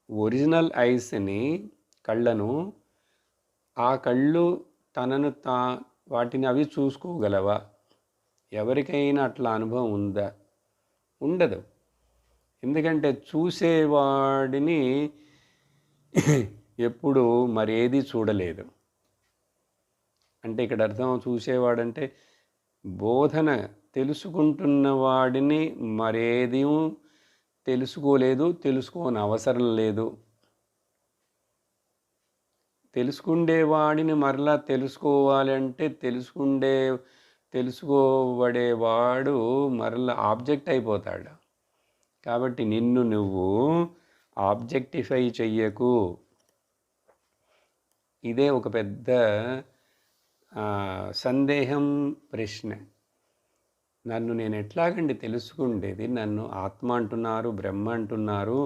Original ఐస్‌ని కళ్ళను ఆ కళ్ళు తనను వాటిని అవి చూసుకోగలవా? ఎవరికైనా అట్లా అనుభవం ఉందా? ఉండదు. ఎందుకంటే చూసేవాడిని ఎప్పుడు మరేది చూడలేదు. అంటే ఇక్కడ అర్థం చూసేవాడంటే బోధన తెలుసుకుంటున్న వాడిని మరేది తెలుసుకోలేదు, తెలుసుకోనవసరం లేదు. తెలుసుకుండేవాడిని మరలా తెలుసుకోవాలంటే తెలుసుకోబడేవాడు మరలా ఆబ్జెక్ట్ అయిపోతాడు. కాబట్టి నిన్ను నువ్వు ఆబ్జెక్టిఫై చెయ్యకు. ఇదే ఒక పెద్ద సందేహం, ప్రశ్న. నన్ను నేను ఎట్లాగండి తెలుసుకుండేది? నన్ను ఆత్మ అంటున్నారు, బ్రహ్మ అంటున్నారు.